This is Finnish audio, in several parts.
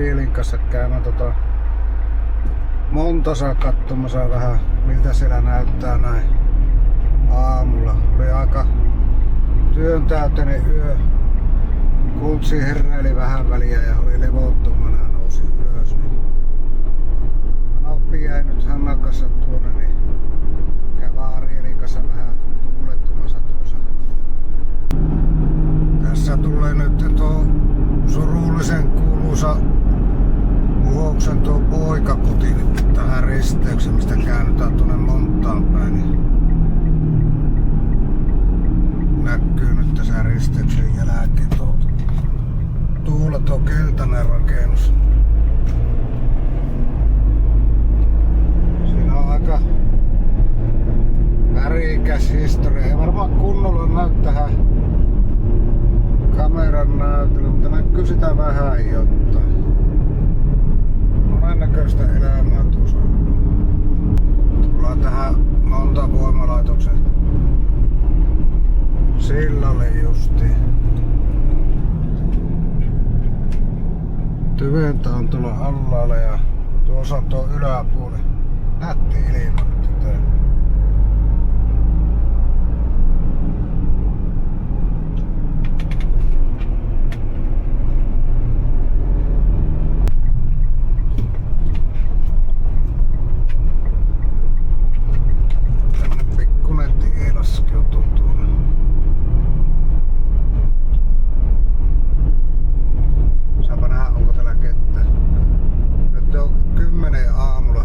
Arielin kanssa käymään Montosa katsomassa vähän miltä siellä näyttää näin aamulla. Oli aika työntäyteinen yö. Kuntsi heräili vähän väliä ja oli levottomana ja nousi ylös. Anoppi jäi nyt Hannan kanssa tuonne, niin käydään Arielin kanssa vähän tuulettumassa tuossa. Tässä tulee nyt tuo surullisen kuuluisa Muhoksen tuo poikakuti nyt tähän risteykseen, mistä käännytään tuonne Montaan päin. Niin näkyy nyt tässä risteyksen jälkeen tuolla tuo keltainen rakennus. Siinä on aika värikäs historia. Ei varmaan kunnolla näy tähän kameran näytölle, mutta näkyy sitä vähän jotain. Monennäköistä elämää tuossa. Tullaan tähän Montan voimalaitoksen sillalle justiin. Tyventä on tuolla allalle ja tuossa on tuo yläpuoli. Nätti ilma nyt tää. Tämmönen pikku netti eilaskin on tuolla. Saapa nähdä, onko täällä kettä. Nyt on 10 aamulla.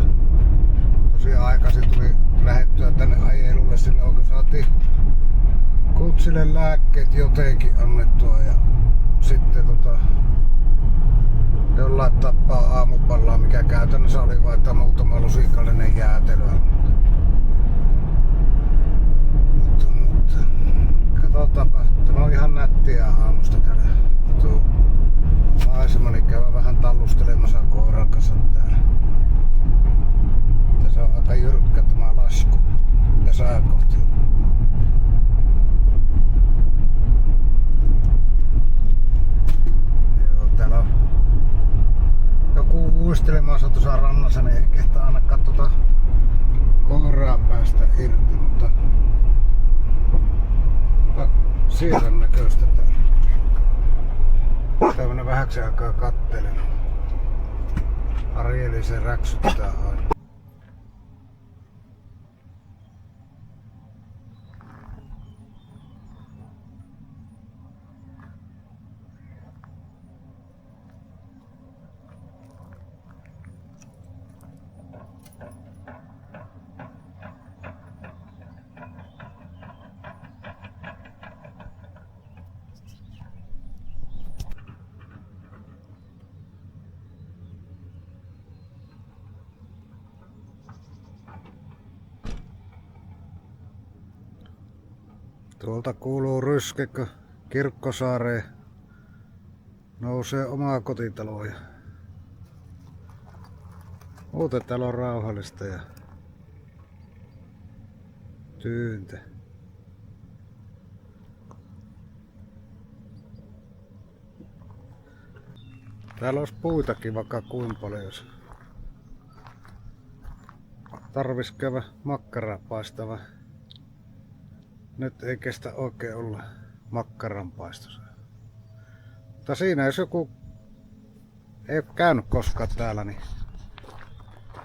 Tosiaan aikaisin tuli lähettyä tänne ajelulle, sillä onko saatiin Kutsille lääkkeet jotenkin annettua ja sitten jollain tappaa aamupallaa, mikä käytännössä oli vain muutama lusikallinen jäätelö. Mutta katsotaanpa, tämä on ihan nättiä aamusta täällä. Tuo maisemani käydä vähän tallustelemassa koiran kanssa täällä. Tässä on aika jyrkkä tämä lasku tässä kohti. Joo, täällä on joku uistelemassa tuossa rannassa, niin ei kehtaa ainakaan koiraa päästä irti, mutta siirrän näköistä täällä. Tämmönen vähäksi aikaa kattelen. Arieli se räksyttää aina. Tuolta kuuluu ryske, kun Kirkkosaareen nousee omaa kotitaloja. Muuten täällä on rauhallista ja tyyntä. Täällä olisi puitakin vaikka kuinka paljon, jos tarvis käydä makkaraa paistava. Nyt ei kestä oikein olla makkaranpaistossa. Mutta siinä jos joku ei ole käynyt koskaan täällä, niin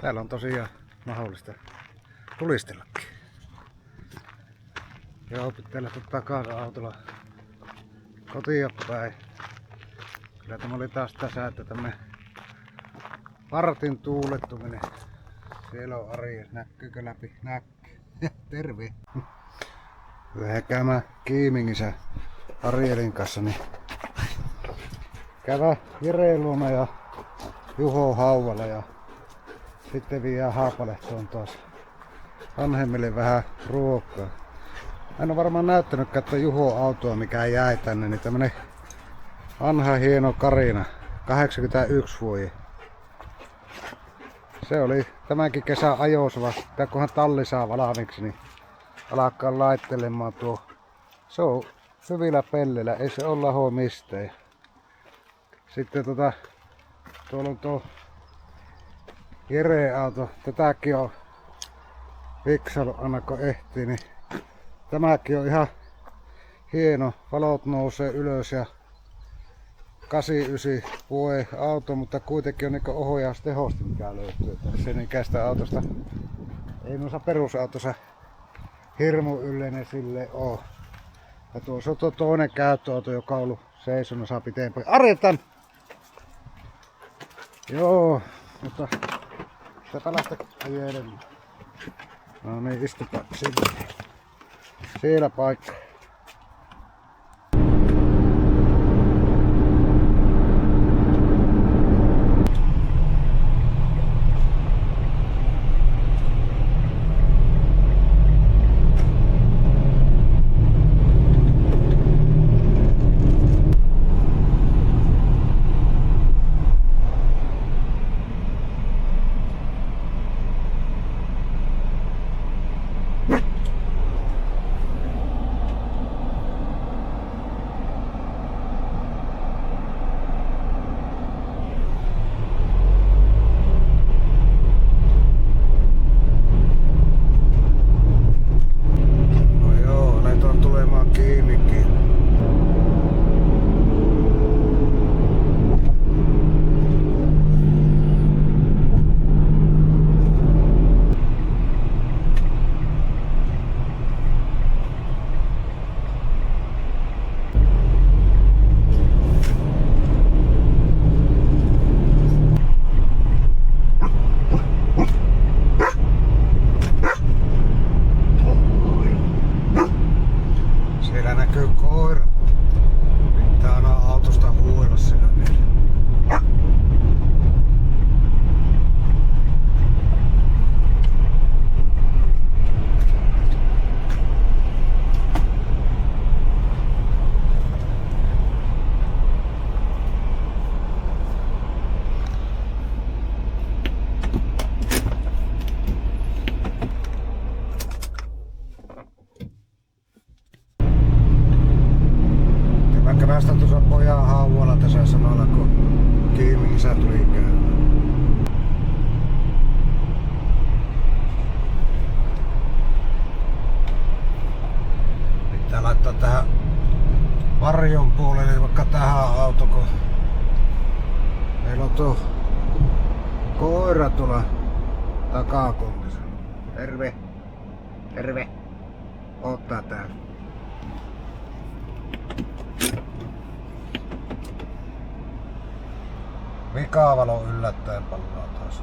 täällä on tosiaan mahdollista tulistellakin. Joo, pitää lähteä takaisin autolla kotiin päin. Kyllä tämä oli taas tässä, että tämmönen vartin tuulettuminen. Siellä on Ari, näkyykö läpi? Näkyy. Terve! Vähän käymään Kiimingissä Arielin kanssa, niin käydään Jereen luona ja Juho hauvalla ja sitten viedään Haapalehtoon taas vanhemmille vähän ruokaa. En ole varmaan näyttänytkään tuon Juho autoa, mikä jäi tänne, niin tämmönen vanha hieno Carina, 81 vuosi. Se oli tämänkin kesän ajossa, kunhan talli saa valmiiksi, niin alkaa laittelemaan tuo. Se on hyvillä pelleillä, ei se ole laho mistään. Sitten Tuolla on tuo Jere-auto. Tätäkin on viksailu aina kun ehtii, niin tämäkin on ihan hieno. Valot nousee ylös ja 89 vuoden auto, mutta kuitenkin on niinku ohjaustehosti mikä löytyy. Sen ikäistä autosta ei noissa perusautossa hirmu yleinen sille oo. Ja tuossa on tuo toinen käyttöauto, joka on ollut seisonnossa pitempään. Arjetan! Joo, mutta sitä päästä ajelen. No niin, istupa sinne. Siellä paikka. Kävästä tuossa pojan hauvalla tässä samalla kun Kiimin isä tuli käymään. Pitää laittaa tähän varjon puolelle vaikka tähän auto, kun meillä on tuo koira tuolla takakontissa. Terve! Terve! Ottaa täällä. Vikavalo yllättäen pallaa taas.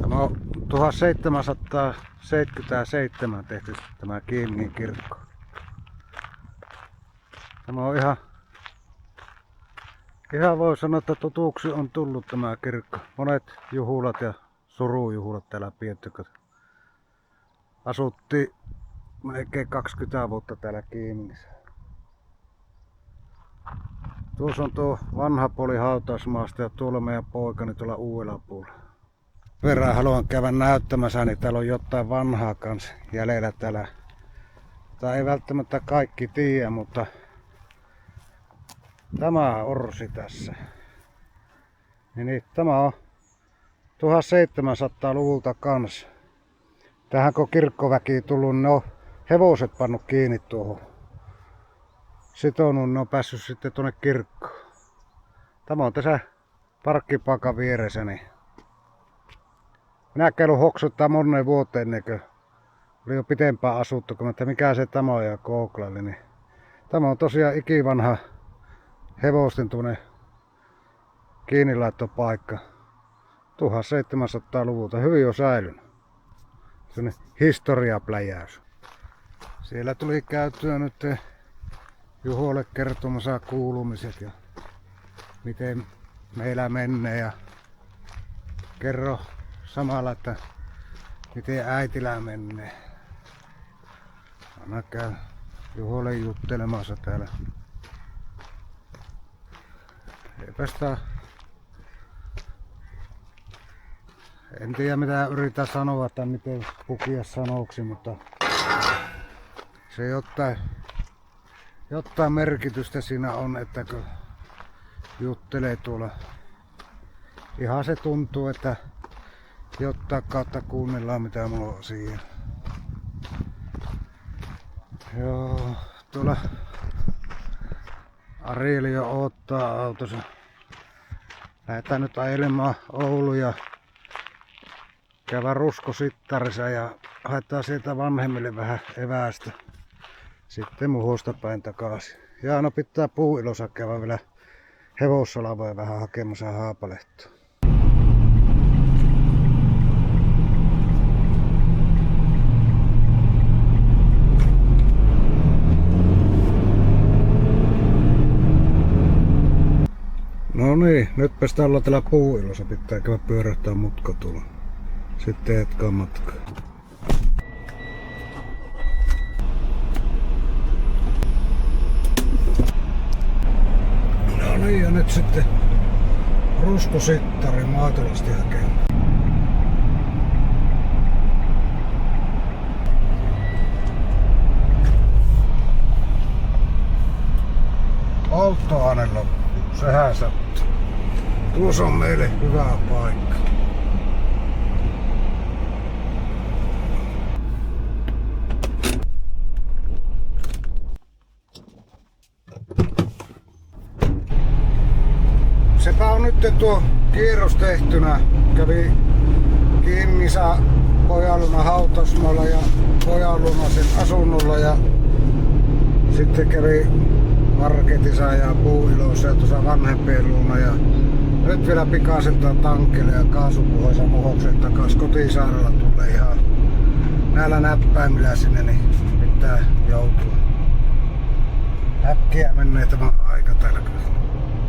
Tämä on 1777 tehty tämä Kiimingin kirkko. Tämä on ihan voi sanoa, että tutuksi on tullut tämä kirkko. Monet juhlat ja surujuhlat täällä pidetty. Asuttiin melkein 20 vuotta täällä Kiimingissä. Tuossa on tuo vanha puoli hautausmaasta ja tuolla meidän poikani tuolla uudella puolella. Verran haluan käydä näyttämässä, niin täällä on jotain vanhaa kans jäljellä täällä. Tai ei välttämättä kaikki tiedä, mutta tämä orsi tässä. Niin, tämä on 1700-luvulta kans. Tähän kun kirkkoväki tullut, ne on hevoset pannut kiinni tuohon. Sitonut, ne on päässyt sitten tuonne kirkkoon. Tämä on tässä parkkipaikan vieressä. Niin minä käyn hoksuttaa monen vuoteen ennen kuin oli jo pitempään asuttu, kun että mikä se tämä on ja googlaili. Niin tämä on tosiaan ikivanha hevosten tuonne kiinnilaittopaikka. 1700-luvulta hyvin on säilynyt. Sellainen historiapläjäys. Siellä tuli käytyä nyt Juholle kertomassa kuulumiset ja miten meillä menee ja kerro samalla, että miten äitillä menee. Anna käy Juholle juttelemassa täällä. Eipä en tiedä mitä yritän sanoa tai miten pukia sanoksi, mutta Se jotain merkitystä siinä on, että kun juttelee tuolla. Ihan se tuntuu, että jotain kautta kuunnellaan mitä mulla on siihen. Joo, tuolla Arieli jo odottaa autossa. Lähdetään nyt ajelemaan Ouluun ja käydään ruskosittarissa ja haetaan sieltä vanhemmille vähän eväästä. Sitten Muhosta päin takaisin. Ja no pitää Puuilossa käydä vielä Hevossalavoja vähän hakemassa Haapalehtoa. No niin, nytpä sitä ollaan täällä Puuilossa. Pitää käydä pyörähtää mutka tulla. Sitten jatkaa matkaa. No niin, ja nyt sitten ruskosittari maatilasti hakemaan. Polttoaine loppu, sehän sattuu. Tuossa on meille hyvä paikka. Sepä on nyt tuo kierros tehtynä. Kävi Kimmisa Pojaluna hautasmolla ja Pojaluna sen asunnolla ja sitten kävi marketissa ja Puuilossa ja tuossa vanhempien luona ja nyt vielä pikaiseltaan tankille ja kaasupuhoisa Muhokseen takas Kotisaarella tulee ihan näillä näppäimillä sinne, niin pitää joutua. Äkkiä menee tämä aika täällä kyllä.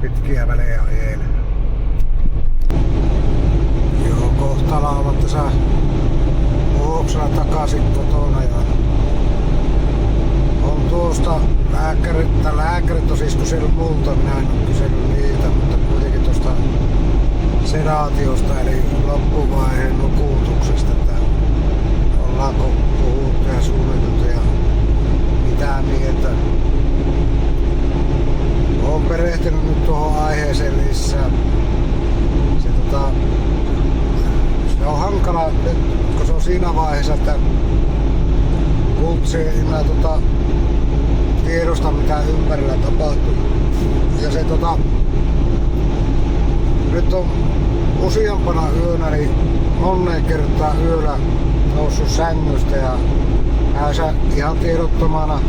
Pitkiä välejä ajelee. Joo, kohta lauvat tässä Muhoksella takaisin kotona ja on tuosta lääkärit on siis kysellyt multa, minä en ole kysellyt niitä, mutta kuitenkin tuosta sedaatiosta eli loppuvaiheen nukutuksesta, että ollaanko puhuttu ja suunniteltu ja mitä mieltä. Olen perehtynyt nyt tuohon aiheeseen lisää. Se on hankala nyt, kun se on siinä vaiheessa, että kultsi tiedosta mitä ympärillä tapahtuu. Ja se nyt on useampana yönä niin moneen kertaa yöllä noussut sängystä ja näysä ihan tiedottomana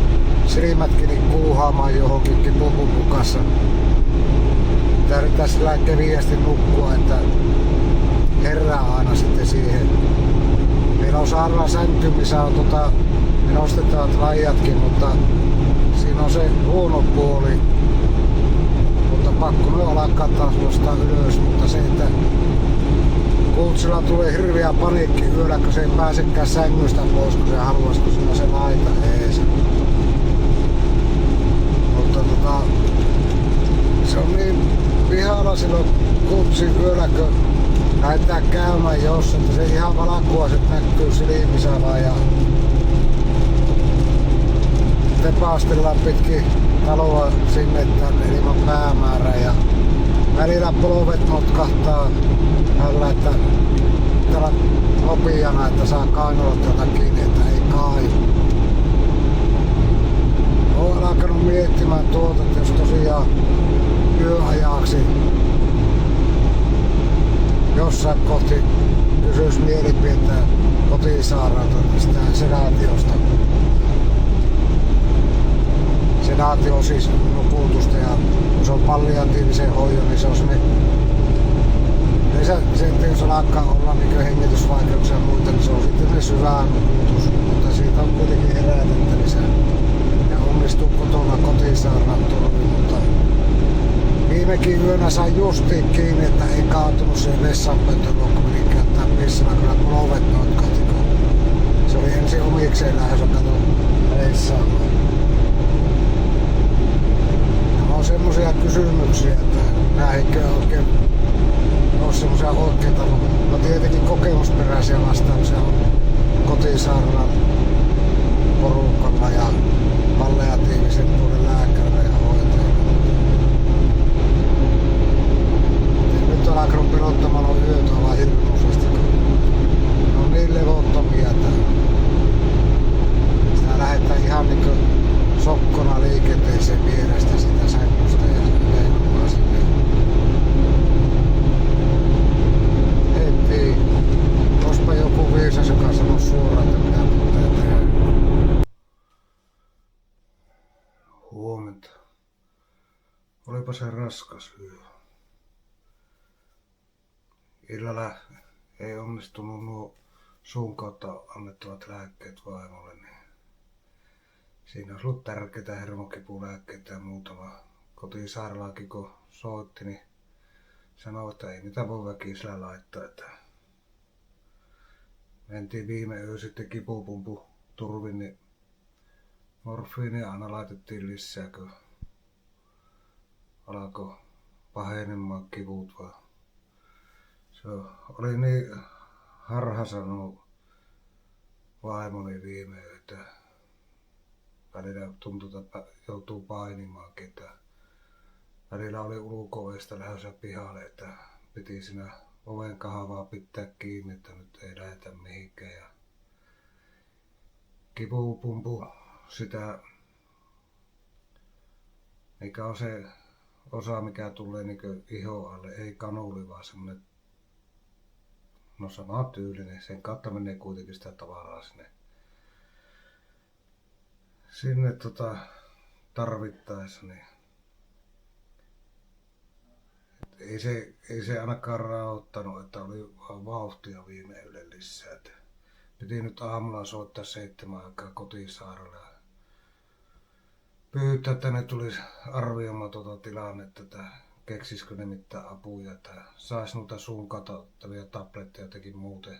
silmätkin kuuhaamaan johonkin kipupupukassa. Täytyy sillä keviästi nukkua, että herää aina sitten siihen. Meillä on saarella sänky, missä on ne nostettavat rajatkin, mutta siinä on se huono puoli. Mutta pakko nyt alkaa taas nostaa ylös, mutta se, että Kultsilla tulee hirveä paniikki yöllä, kun se ei pääsekään sängystä pois, kun se haluaisi, kun siinä se laita ees. Mutta se on niin vihalla silloin Kultsin yöllä, kun lähdetään käymään jos, että se ihan valkuaiset näkyy silmissä vaan ja tepastellaan pitkin taloa sinne tänne ilman päämäärää ja välillä polvet notkahtaa tällä, että täällä nopeana, että saa kainalot jotakin, että ei kaivu. Olen alkanut miettimään tuota, että jos tosiaan yöajaksi jossain kohti kysyisi mielipiteitä Kotisaarelta tästä sedaatiosta. Sedaatio on siis nukutusta ja kun se on palliatiivisen hoidon, niin se on semmoinen se, että jos alkaa olla niin hengitysvaikeuksia ja muita, niin se on sitten syvä nukutus, mutta siitä on kuitenkin herätettävissä ja onnistuu kotona Kotisaarella turviin, mutta viimekin yönä sain justiin kiinni, että ei kaatunut siihen vessanpöntön luo, kun menin käyttää pissana, kyllä polvet notkahti. Se oli ensin omikseen lähes, katon reissaamaan. On semmosia kysymyksiä, että näinkö oikein ole semmosia oikeita, no tietenkin kokemusperäisiä vastauksia on Kotisaarella porukalla sairaalaan ja palliatiivisen puolen lääkärille ja hoitajille. Nyt on alkanut pelottamalla yöt olla hirveästi, kun ne on niin levottomia, että sitä lähdetään ihan niinku sokkona liikenteeseen vierestä sitä sängystä ja leinumaan sinne. Heti, ospa joku viisas, joka sanoo suoraan, että mitä pitää tehdä. Huomenta. Olipa se raskas yö. Illalla ei onnistunut nuo suun kautta annettavat lääkkeet vaimolle, niin siinä olisi ollut tärkeitä hermokipulääkkeitä ja muutama. Kotisairaalaakin kun soitti, niin sanoi, että ei niitä voi väkisellä laittaa. Että mentiin viime yö sitten kipupumpu turvin, niin morfiinia aina laitettiin lisää, kun alkoi pahenemaan kivut vaan. Se oli niin harha sanoo vaimoni viime yö, että välillä tuntui, että joutuu painimaankin, että välillä oli ulko-ovesta lähdössä pihalle, että piti siinä oven kahvaa pitää kiinni, että nyt ei lähdetä mihinkään. Ja kipupumpu sitä, mikä on se osa, mikä tulee niin ihon alle, ei kanuli, vaan semmoinen, no sama tyylinen, sen kautta menee kuitenkin sitä tavaraa sinne tarvittaessa, niin ei se ainakaan rauhoittanut, että oli vaan vauhtia viime yölle lisää. Et piti nyt aamulla soittaa 7 aikaa kotisairaalalle. Pyytää, että ne tulisi arvioimaan tilannetta, että keksisikö ne mitään apuja, että saisi noita suun katottavia tabletteja jotenkin muuten.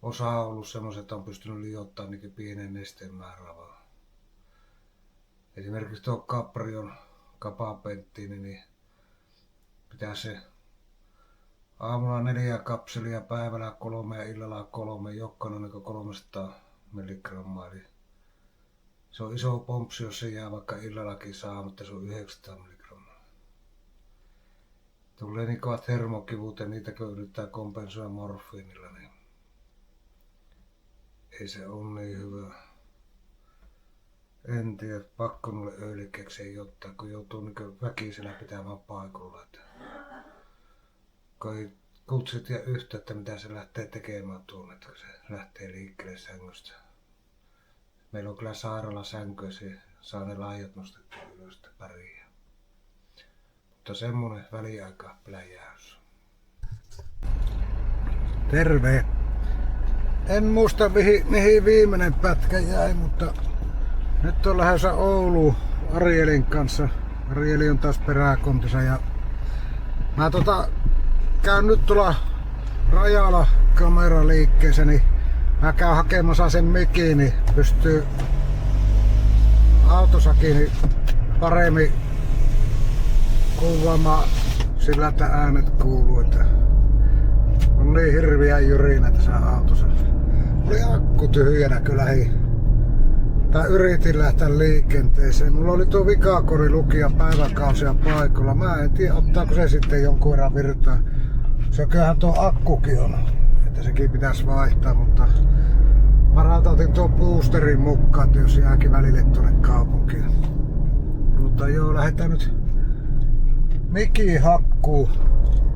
Osa on ollut semmoiset, että on pystynyt liottamaan niin pienen nesteen määrää vaan. Esimerkiksi tuo Caprion kapapenttiini, niin pitää se aamulla 4 kapselia, päivällä 3 ja illalla 3, jokkana niin 300 milligrammaa. Eli se on iso pompsi, jos se jää vaikka illallakin saa, mutta se on 900 milligrammaa. Tulee niin kovat hermokivut ja niitä kun yrittää kompensoida morfiinilla, niin ei se ole niin hyvä. En tiedä, pakko noille öljykeksi ei ottaa, kun joutuu niin väkisellä pitämään paikalla. Kun ei kutsit tiedä yhtä, että mitä se lähtee tekemään tuonne, että kun se lähtee liikkeelle sängystä. Meillä on kyllä sairaalasänky ja se saa ne laajat nostettua ylös, että pärjää. Mutta semmonen väliaika pläjäys. Terve! En muista mihin viimeinen pätkä jäi, mutta nyt on lähdössä Ouluun Arielin kanssa. Arieli on taas peräkontissa ja mä käyn nyt tuolla rajalla kameraliikkeessä, niin mä käyn hakemassa sen mikin, niin pystyy autosakin niin paremmin kuvaamaan sillä, että äänet kuuluu. Että on niin hirviä jyrinä tässä autossa. Oli akku tyhjänä kyllä yritin lähteä liikenteeseen. Mulla oli tuo vikakorilukija päiväkausia paikalla. Mä en tiedä, ottaako se sitten jonkun verran virtaa. Se kyllähän tuo akkukin on, että sekin pitäisi vaihtaa, mutta varalta otin tuon boosterin mukaan, että jos jääkin välille tuonne kaupunkiin. Mutta joo, lähdetään nyt mikin hakkuu.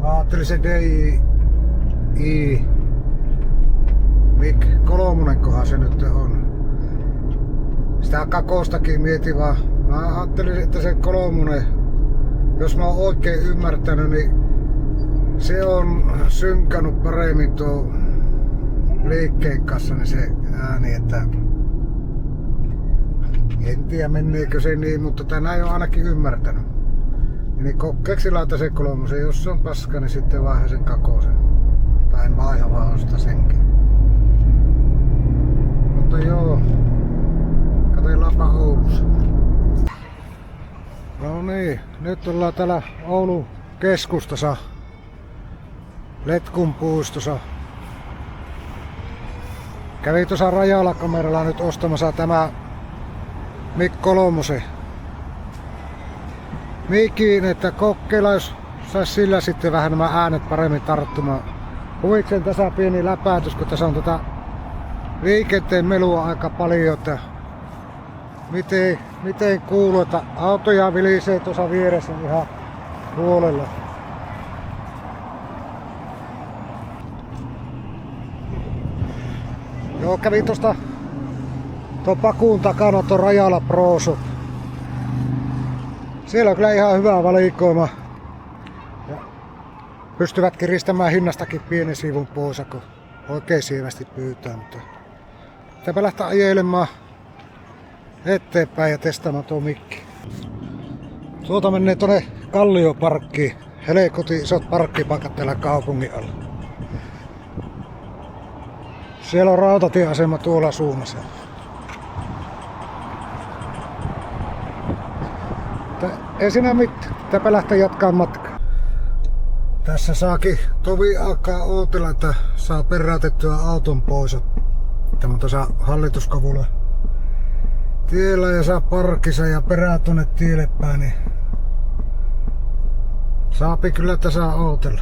Mä ajattelin se DJI Mic 3 kohan se nyt on. Sitä kakostakin mietin vaan. Mä ajattelin, että se 3, jos mä oon oikein ymmärtänyt, niin se on synkannut paremmin tuo liikkeen kanssa niin se ääni, että en tiedä meneekö se niin, mutta tänään ei ole ainakin ymmärtänyt. Niin kokkeeksi laita se 3, jos se on paska, niin sitten vaiha sen kakosen. Tai en vaiha vaan osta senkin. Mutta joo, katsellaanpa Oulussa. No niin, nyt ollaan täällä Oulun keskustassa. Letkun puistossa. Kävin tuossa rajalla kameralla nyt ostamassa tämä Mikko Lomosen mikin, että kokeilla jos sais sillä sitten vähän nämä äänet paremmin tarttumaan. Huvikseen tässä pieni läpäätys, kun tässä on tätä liikenteen melua aika paljon, että miten kuuluu, että autoja vilisee tuossa vieressä ihan huolella. Joo, kävin tuosta tuon pakuun takana tuon Rajala Pro Shop. Siellä on kyllä ihan hyvä valikoima. Ja pystyvät kiristämään hinnastakin pienen sivun pois, kun oikein sievästi pyytää. Mutta pitääpä lähteä ajelemaan eteenpäin ja testaamaan tuo mikki. Tuota menee tuonne Kallioparkkiin. Helekoti isot parkkipaikat täällä kaupungin alla. Siellä on rautatieasema tuolla suunnassa. Ei siinä mitään. Pitääpä lähteä jatkaa matkaa. Tässä saakin tovi alkaa ootella, että saa perätettyä auton pois. Tämä on tuossa Hallituskavulla tiellä ja saa parkissa ja perää tonne tielle päin, niin saapi kyllä tässä ootella.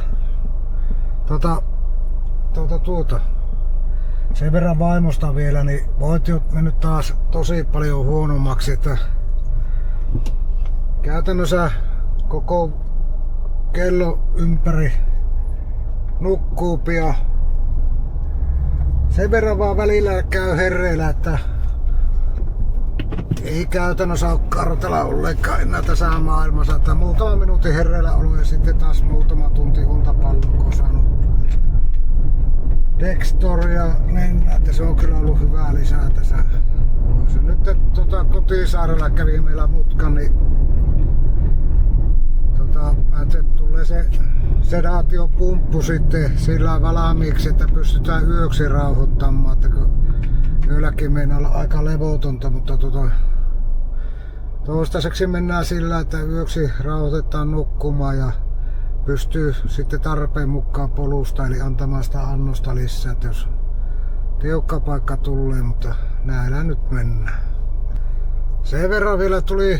Sen verran vaimosta vielä, niin voit jo mennyt taas tosi paljon huonommaksi, että käytännössä koko kello ympäri nukkuu ja sen verran vaan välillä käy herreillä, että ei käytännössä ole kartalla ollenkaan enää tässä maailmassa, että muutama minuutin herreillä ollut ja sitten taas muutama tunti untapallon, kun on saanut Dextor ja Nenna, että se on kyllä ollut hyvää lisää tässä. Se nyt Kotisaarella kävi meillä mutkan, niin tulee se sedaatiopumppu sitten sillä valmiiksi, että pystytään yöksi rauhoittamaan, että kun yölläkin meinaa olla aika levotonta, mutta toistaiseksi mennään sillä, että yöksi rauhoitetaan nukkumaan ja pystyy sitten tarpeen mukaan polusta eli antamaan sitä annosta lisää, että jos tiukka paikka tulee, mutta näillä nyt mennään. Sen verran vielä tuli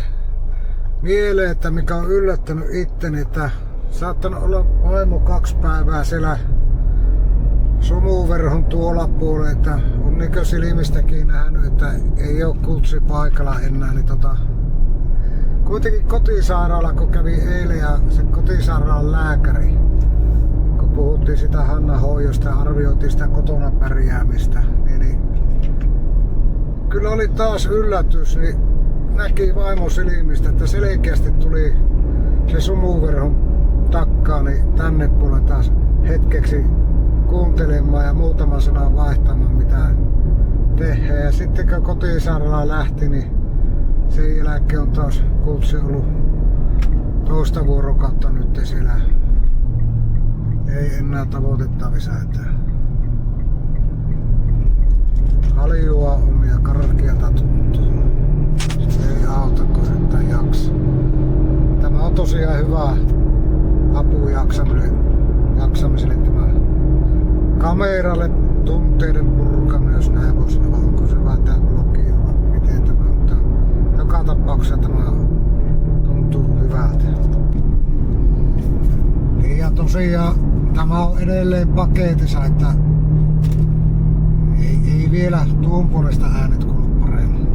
mieleen, että mikä on yllättänyt itteni, että saattanut olla vaimo 2 päivää siellä sumuverhon tuolla puolella, että on niinkö silmistäkin nähnyt, että ei oo kutsi paikalla enää, niin kuitenkin Kotisairaala, kun kävi eilen ja se Kotisairaalan lääkäri, kun puhuttiin sitä Hanna hoidosta ja arvioitiin sitä kotona pärjäämistä, niin kyllä oli taas yllätys, niin näki vaimon silmistä, että selkeästi tuli se sumuverhon takkaa niin tänne puolelle taas hetkeksi kuuntelemaan ja muutaman sanan vaihtamaan mitä tehdään. Ja sitten kun Kotisairaalaan lähti, niin sen jälkeen on taas kutsi ollut toista vuorokautta nyt siellä. Ei enää tavoitettavissa, että haljua on ja karkeata tuntuu. Se ei auta, kun yrittää jaksaa. Tämä on tosiaan hyvä apu jaksamiselle tämä kameralle tunteiden purkaminen, jos näin voisi sanoa, onko se vähän tää blogi vai miten tämä, mutta joka tapauksessa tämä tuntuu hyvältä. Niin ja tosiaan tämä on edelleen paketissa, että ei vielä tuon puolesta äänet kuulu paremmin.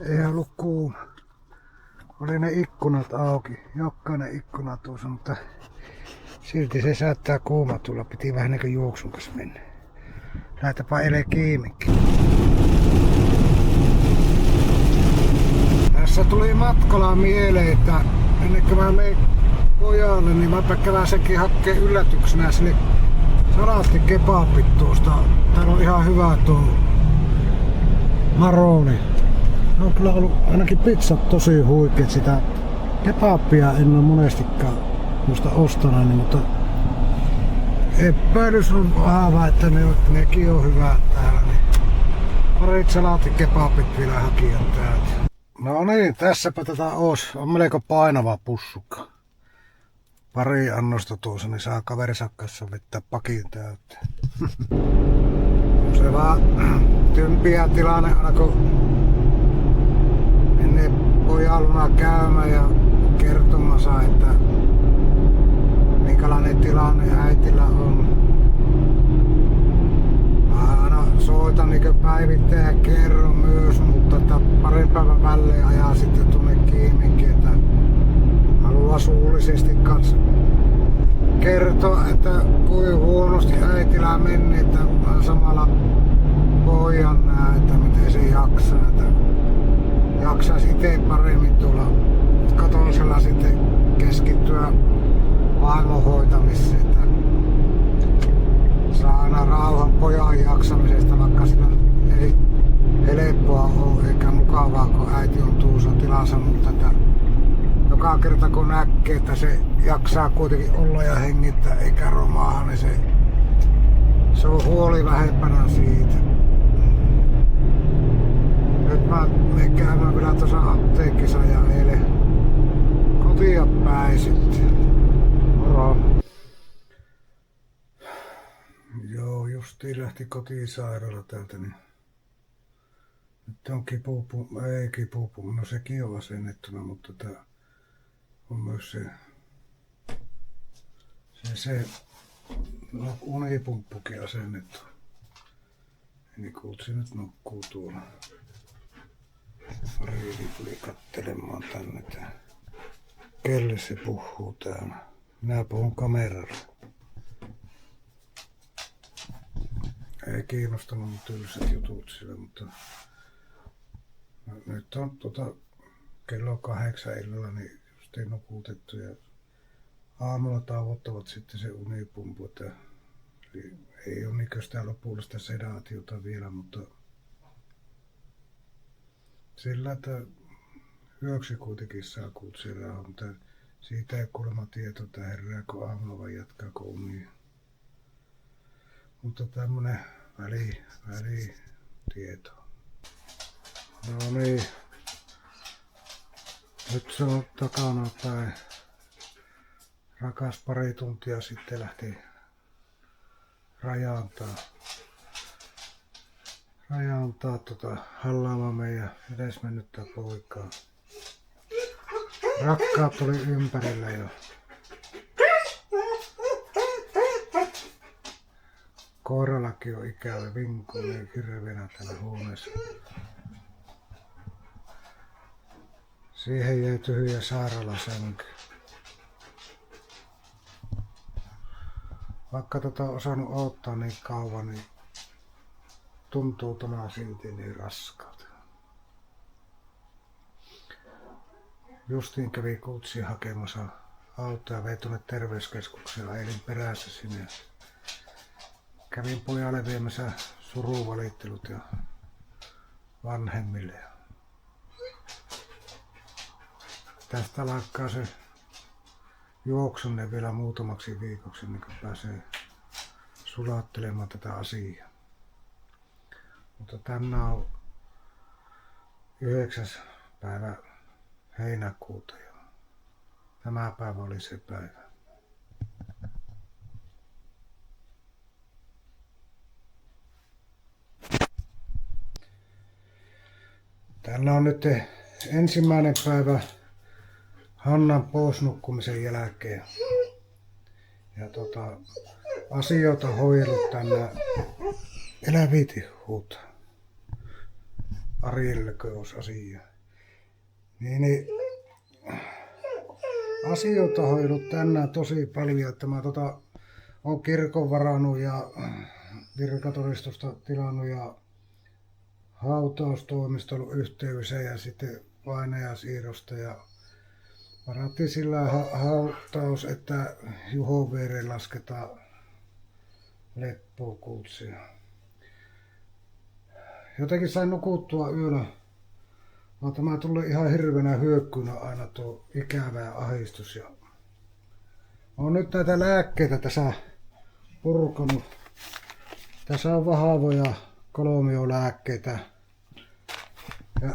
Ei ollut kuuma. Oli ne ikkunat auki, jokainen ikkuna tuossa, mutta silti se saattaa kuuma tulla. Piti vähän niinku juoksun kanssa mennä. Laitapa ele kiinnikin. Tässä tuli matkalla mieleen, että ennen kuin mä menen pojalle, niin mä kävän senkin hakkeen yllätyksenä sille salaattikebabit tuosta. Täällä on ihan hyvä tuo maroni. On kyllä ollut ainakin pizzat tosi huikeet. Sitä kebabia en ole monestikaan musta ostanut, mutta epäilys on vahva, että nekin on hyvät täällä. Niin parit salaattikebabit vielä hakijan täältä. No niin, tässäpä tätä on melko painava pussukka. Pari annosta tuossa, niin saa kaverinsa kanssa vetää pakin täyteen. Se vaan tympiä tilanne aina kun ennen pojalluna käymään ja kertomassa, että minkälainen tilanne äitillä on. Mä aina soitan niin päivittäin ja kerron myös, mutta parin päivän välein ajaa sitten tuonne kiinnikin, että haluaa suullisesti kanssa kertoa, että kuinka huonosti äitillä meni, että samalla pojan näe, että miten se jaksaa, että jaksaisi itse paremmin tuolla katonsella sitten keskittyä vaimon hoitamiseen, että saa aina rauhan pojan jaksamisesta, vaikka sillä ei helppoa ole eikä mukavaa, kun äiti on tuossa tilassa, mutta että joka kerta kun näkee, että se jaksaa kuitenkin olla ja hengittää eikä romaaha, niin se on huoli vähempänä siitä. Nyt mä menen käymään vielä tuossa apteekissa ja eilen kotia päin sitten. Moro. Joo, justiin lähti kotisairaala täältä, niin nyt on kipupumppu, no sekin on asennettuna, mutta tää on myös se unipumppukin asennettu. Eli kuulsi nyt nukkuu tuolla. Riidi tuli kattelemaan tänne. Kelle se puhuu täällä? Minä puhun kameralla. Ei kiinnostanut mun tylsät jutut sille, mutta nyt on kello 8 illalla niin just ei nukutettu ja aamulla tauottavat sitten se unipumpu, että ei ole niinkö sitä lopullista sedaatiota vielä, mutta sillä, että yöksi kuitenkin saa kuutsirauhaa, mutta siitä ei kuulemma tieto, että herääkö aamulla vai jatkaako unia. Mutta tämmönen välitieto. No niin. Nyt se on takana päin. Rakas pari tuntia sitten lähti rajantaa hallaamaan meidän edesmennyttä poikaa. Rakkaat oli ympärillä jo. Koirallakin on ikävä vinkuu niin hirveänä täällä huoneessa. Siihen jäi tyhjä sairaalasänky. Vaikka on osannut odottaa niin kauan, niin tuntuu tämä silti niin raskaalta. Justiin kävi kutsi hakemassa autoa ja vei tuonne terveyskeskukseen, ajelin perässä sinne. Kävin pojalle viemässä suruvalittelut ja vanhemmille. Tästä lakkaa se juoksunne vielä muutamaksi viikoksi, niin kun pääsee sulattelemaan tätä asiaa. Mutta tänään on 9. päivä heinäkuuta ja tämä päivä oli se päivä. Täällä on nyt ensimmäinen päivä Hannan poisnukkumisen jälkeen. Ja asioita hoidellut tänne. Elä viiti huutaa. Ariellekö olisi asiaa. Niin, asioita on ollut tänään tosi paljon, että mä oon kirkon varannut ja virkatodistusta tilannut ja hautaustoimisto ollut yhteydessä ja sitten vainajasiirrosta ja varattiin sillä hautaus, että Juhon viereen lasketaan leppukuutsia. Jotenkin sain nukuttua yöllä, vaan tämä tuli ihan hirveänä hyökkynä aina tuo ikävä ahdistus. Ja olen nyt näitä lääkkeitä tässä purkanut. Tässä on vahvoja kolmiolääkkeitä. Ja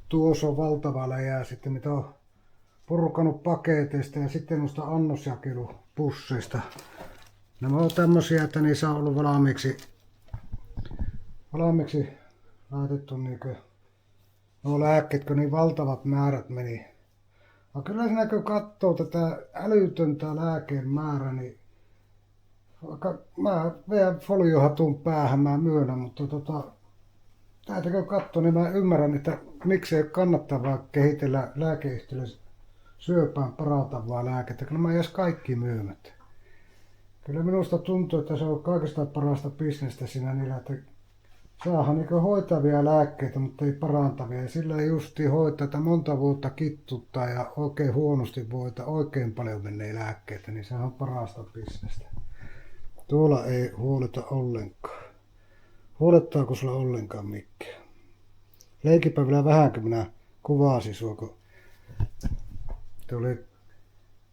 tuossa on valtava läjä sitten, mitä on purkanut paketeista ja sitten noista annosjakelupusseista. Nämä on tämmösiä, että niissä on ollut valmiiksi laitettu niinkö nuo lääkkeet, kun niin valtavat määrät meni. No kyllä siinä kun katsoo tätä älytöntä lääkeen määrää, niin mä vedän foliohatun päähän, mä myönnän, mutta täältä kun katsoo, niin mä ymmärrän, että miksei kannattavaa kehitellä lääkeyhtiölle syöpään parantavaa lääkettä, kun nämä jäis kaikki myymättä. Kyllä minusta tuntuu, että se on kaikista parasta bisnestä siinä niillä, että saadaan niin hoitavia lääkkeitä, mutta ei parantavia. Ja sillä justiin hoitaa, että monta vuotta kittuttaa ja oikein huonosti voita, oikein paljon menee lääkkeitä, niin se on parasta bisnestä. Tuolla ei huoleta ollenkaan. Huolettaako sulla ollenkaan mikään? Leikipä vielä vähän, kun minä kuvasin sua, kun tuli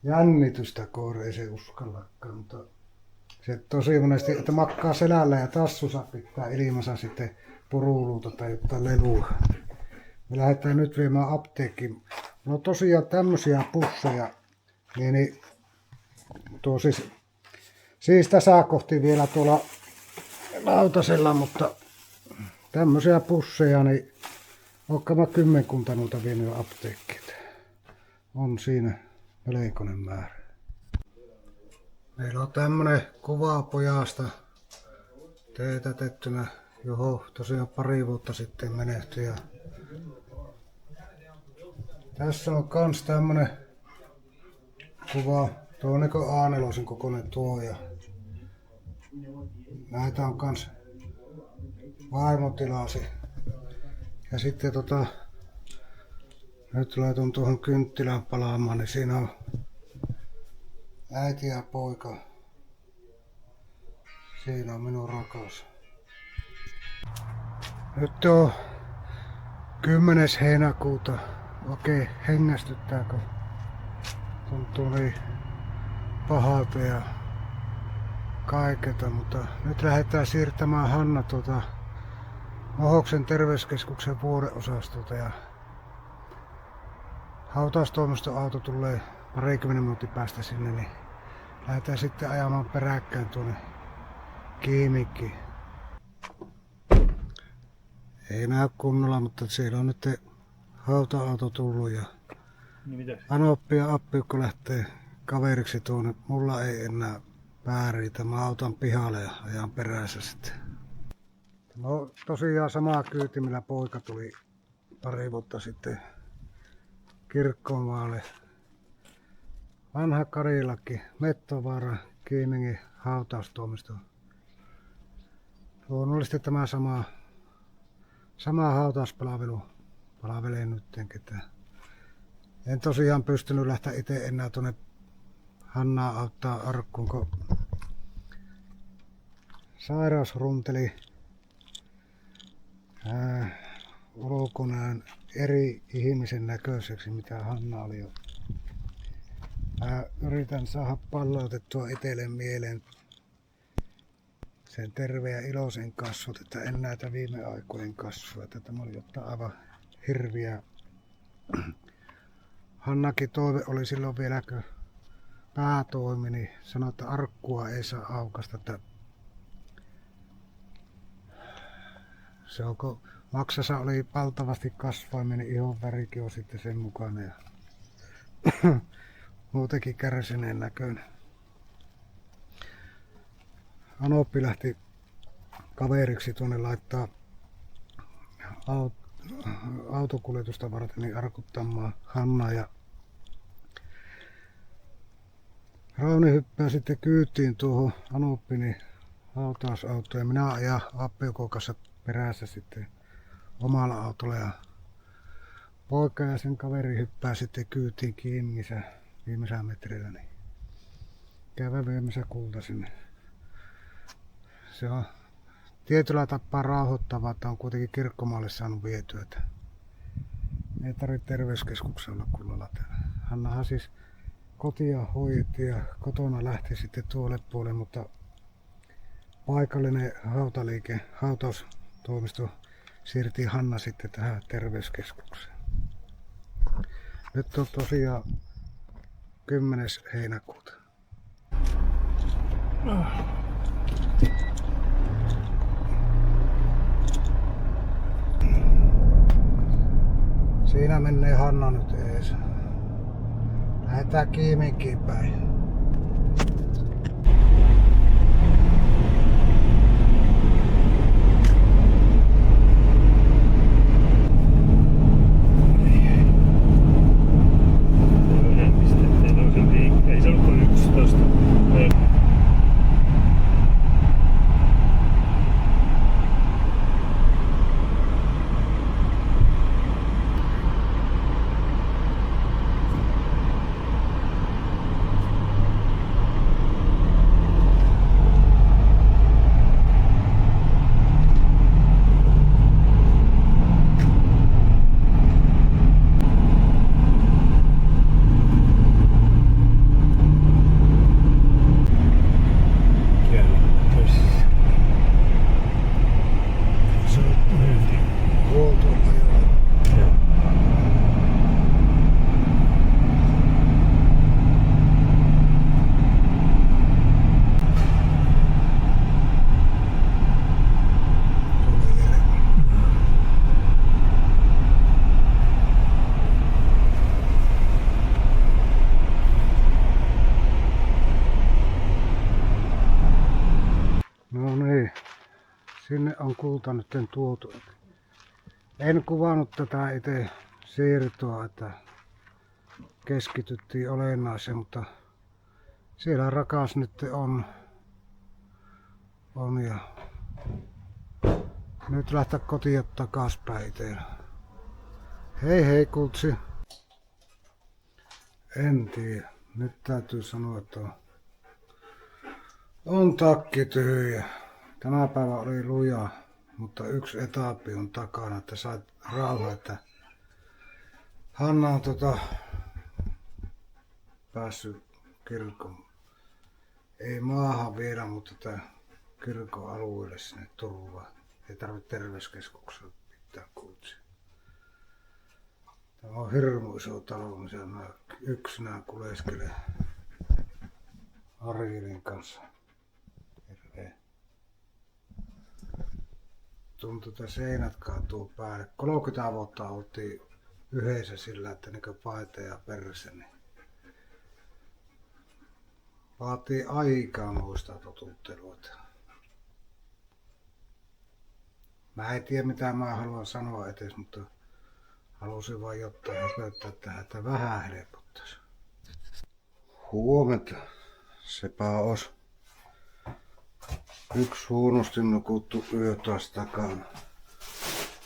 jännitystä koira, ei se uskallakaan, mutta se tosi monesti, että makkaa selällä ja tassussa pitää ilmassa sitten puruluuta tai jotain lelua. Me lähdetään nyt viemään apteekkiin. No tosiaan tämmösiä pusseja, niin tuo siis tässä kohti vielä tuolla lautasella, mutta tämmösiä pusseja, niin onko mä 10 noita vienyt apteekkiin. On siinä melkoinen määrä. Meillä on tämmönen kuva pojasta teetätettynä, johon tosiaan pari vuotta sitten menehtyi. Ja tässä on kans tämmönen kuva, tuo on niinku A4 kokoinen tuo ja näitä on kans vaimotilasi. Ja sitten nyt laitun tuohon kynttilään palaamaan, niin siinä on äiti ja poika. Siinä on minun rakas. Nyt on 10. heinäkuuta. Okei, hengästyttää, kun tuntuu niin pahalta ja kaiketa, mutta nyt lähdetään siirtämään Hanna Mohoksen terveyskeskuksen vuodeosastolta ja hautaustoimiston auto tulee parikymmentä minuutin päästä sinne, niin lähdetään sitten ajamaan peräkkäin tuonne Kiimikkiin. Ei näy kunnolla, mutta siellä on nyt hauta-auto tullut ja Anoppi ja Appiukko lähtee kaveriksi tuonne. Mulla ei enää pääritä. Mä autan pihalle ja ajan perässä sitten. Tämä on tosiaan sama kyyti, millä poika tuli pari vuotta sitten Kirkkomaalle. Vanha Karilakki, Mettovaara, Kiimingin hautaustoimisto. Luonnollisesti tämä sama hautauspalvelu palvelee nytten ketään. En tosiaan pystynyt lähteä itse enää tuonne Hannaa auttaa arkkuun, kun sairaus runteli ulkonäön eri ihmisen näköiseksi, mitä Hanna oli jo. Mä yritän saada palautettua itselleen mieleen sen terveen ja iloisen kasvot, että en näitä viime aikojen kasvua, että tämä oli jotain aivan hirviä. Hannakin toive oli silloin vielä, kun pää toimi, niin sanoi, että arkkua ei saa aukasta. Että se onko maksassa oli valtavasti kasvua, meni ihon värikin on sitten sen mukana ja muutenkin kärsineen näköinen. Anoppi lähti kaveriksi tuonne laittaa autokuljetusta varten niin arkuttamaan Hanna ja Rauni hyppää sitten kyytiin tuohon Anuppini hautausautoon ja minä ajan APK kanssa perässä sitten omalla autolla ja poika ja sen kaveri hyppää sitten kyytiin kiinni viimeisellä metrillä, niin käydään viemässä kulta sinne. Se on tietyllä tapaa rauhoittavaa, että on kuitenkin kirkkomaalle saanut vietyä. Ei tarvitse terveyskeskuksessa olla kullalla täällä. Hannahan siis kotia hoidettiin ja kotona lähti sitten tuolle puolelle, mutta paikallinen hautaustoimisto siirti Hanna sitten tähän terveyskeskukseen. Nyt on tosiaan 10. heinäkuuta. Siinä menee Hanna nyt ees. Lähdetään Kiiminkiin päin. Ei se ollut kuin 11. No niin, sinne on kulta nyt tuotu. En kuvannut tätä itse siirtoa, että keskityttiin olennaiseen, mutta siellä rakas nyt on ja nyt lähteä kotiin takaspäin itse. Hei hei kultsi. En tiedä. Nyt täytyy sanoa, että on takki tyhjä. Tänä päivä oli luja, mutta yksi etappi on takana, että sait rauhaa, että Hanna on päässyt kirkon. Ei maahan vielä, mutta kirkon alueelle sinne turvaan. Ei tarvitse terveyskeskuksella pitää kultsia. Tämä on hirmu iso talo, missä mä yksinään kuleskelen Arielin kanssa. Tuntuu, että seinät kaatuu päälle. 30 vuotta oltiin yhdessä sillä, että niin paita ja perse. Niin vaatii aikaa muistaa totuttelua. Mä en tiedä mitä mä haluan sanoa edes, mutta halusin vain jotain höpöttää tähän, että vähän helpottaisi. Huomenta. Sepä olisi yksi huonosti nukuttu yö taas takana.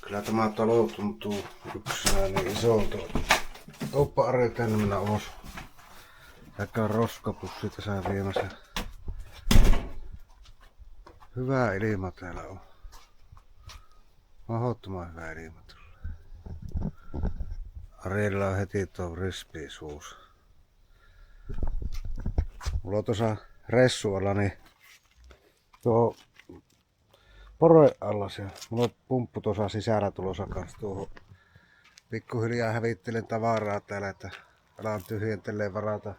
Kyllä tämä talo tuntuu yksinään niin isolta. Oppa Ari tänne minä ulos. Jäkää roskapussi tässä viemässä. Hyvä ilma täällä on. Mahdottoman hyvä ilma tulee. Ariella on heti tuo rispi suus. Mulla on tuossa ressualla niin tuohon porojen alla se. Mulla on pumppu tuossa sisällä tulossa kanssa tuohon. Pikkuhiljaa hävittelen tavaraa täällä, että alan tyhjentelee varata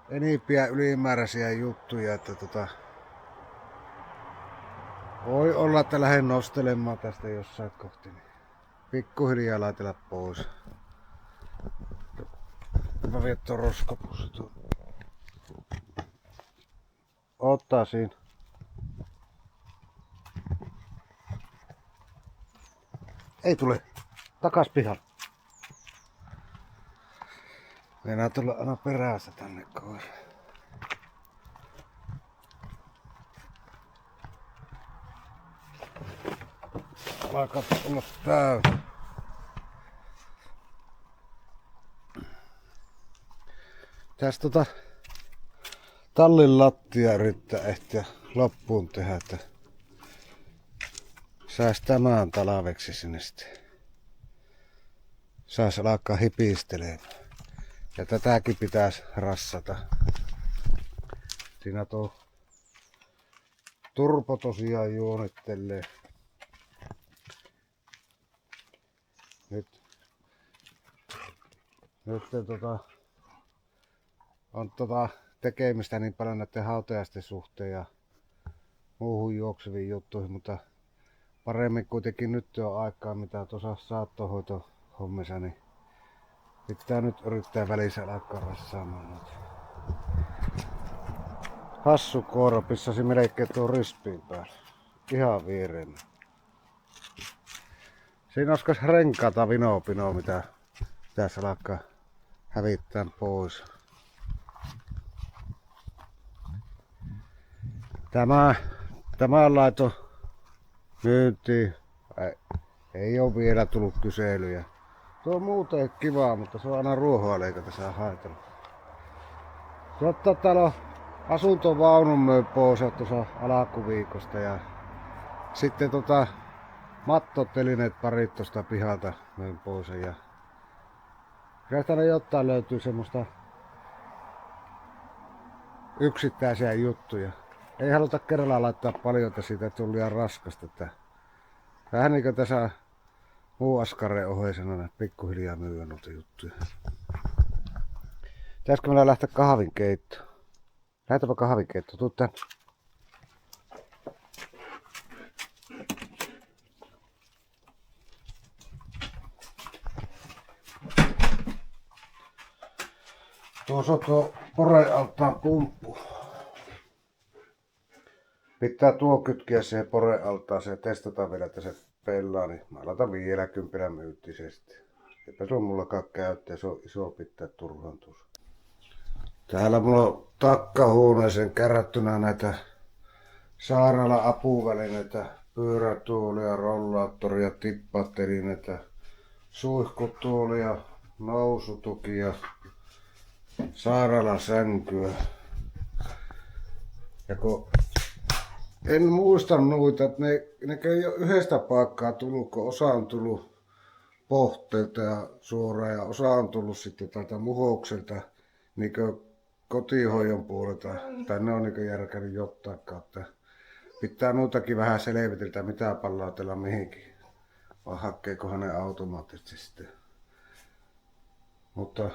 enimpiä ylimääräisiä juttuja, että voi olla, että lähden nostelemaan tästä jossain kohti. Niin pikkuhiljaa laitella pois. Mä vien tuon roskapussi tuon. Ottaa siinä. Ei tule. Takas pihalle. Meinaa tulla aina perässä tänne koira. Alkaa olla täynnä. Tästä tallin lattia yrittää ehtiä loppuun tehdä, että sais tämän talveksi sinne sitten. Sais alkaa hipistelemään. Ja tätäkin pitäisi rassata. Siinä tuo turpo tosiaan juonittelee. Nyt on tekemistä niin paljon näiden hautajaisten suhteen ja muuhun juokseviin juttuihin, mutta paremmin kuitenkin nyt on aikaa mitä tuossa saattohoitohommissa, niin pitää nyt yrittää välissä alkaa rassaamaan nyt. Hassu koira pissasi melkein tuon rispiin päälle. Ihan viereen. Siinä olisiko renkaata vinopinoa, mitä pitäisi alkaa hävittää pois. Tämä laito myyntiin. Ei ole vielä tullut kyselyjä. Tuo on muuten kivaa, mutta se on aina ruohoa leikata saa haitella. Täällä on asuntovaunun möin pois tuossa alkuviikosta ja sitten mattotelineet parit tuosta pihalta möin pois ja kyllä täällä jotain löytyy semmoista yksittäisiä juttuja. Ei haluta kerralla laittaa paljon siitä, että on liian raskasta. Vähän niin kuin tässä muu askareen oheisena pikkuhiljaa myyä noita juttuja. Pitäisikö meillä lähteä kahvinkeittoon? Lähdetäänpä kahvinkeittoon. Tuu tänne. Tuossa on tuo porealtaan pumppu. Pitää tuo kytkiä siihen porealtaaseen ja testataan vielä, että se pelaa, niin mä laitan vielä 10 myyttisesti. Eipä se on mullakaan käyttää, se on iso pitää turhaan tuossa. Täällä mulla on takkahuoneeseen kerättynä näitä sairaala-apuvälineitä, pyörätuolia, rollaattoria, tippatelineitä, suihkutuolia, nousutukia, sairaalasänkyä. Ja kun en muista noita, että ne ei ole yhdestä paikkaa tullut, kun osa on tullut Pohteelta ja suoraan ja osa on tullut sitten täältä Muhokselta niin kotihoidon puolelta, tai ne on niin järkännyt jotain kautta. Pitää noitakin vähän selvitellä, mitä palautella mihinkin, vai hakkeekohan ne automaattisesti sitten. Mutta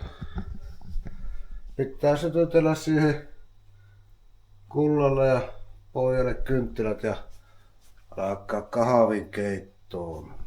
pitää sytytellä siihen kullalle ja pojalle kynttilät ja alkaa kahvin keittoon.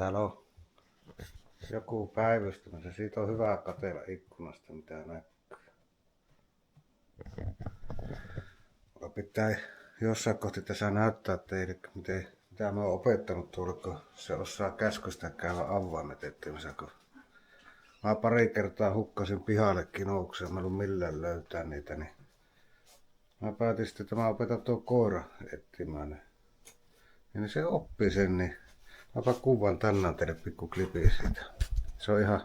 Täällä on joku päivystämässä. Siitä on hyvä katsella ikkunasta, mitä näkyy. Mutta pitää jossain kohti tässä näyttää teille, mitä mä oon opettanut tuolla, kun se osaa käskystä käydä avaimet etsimässä. Kun mä pari kertaa hukkasin pihalle kinouksia, mä en ollut millään löytää niitä, niin mä päätin sitten, että mä opetan tuon koira etsimään. Niin se oppii sen, niin mäpä kuvan tänään teille pikku klipi siitä. Se on ihan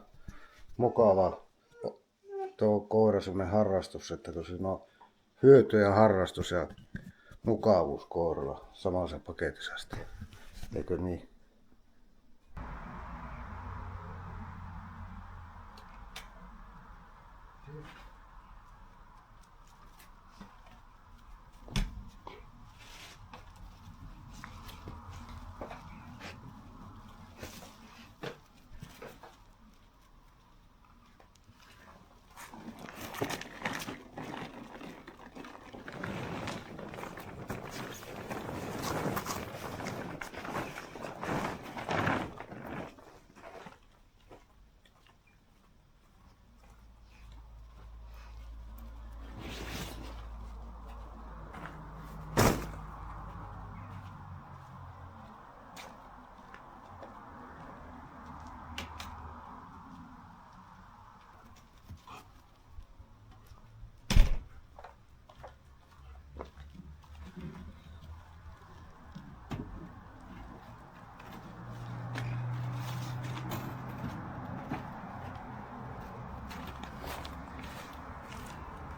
mukava tuo koira semmonen harrastus, että kun siinä on hyöty ja harrastus ja mukavuus koiralla samassa paketissa. Eikö niin?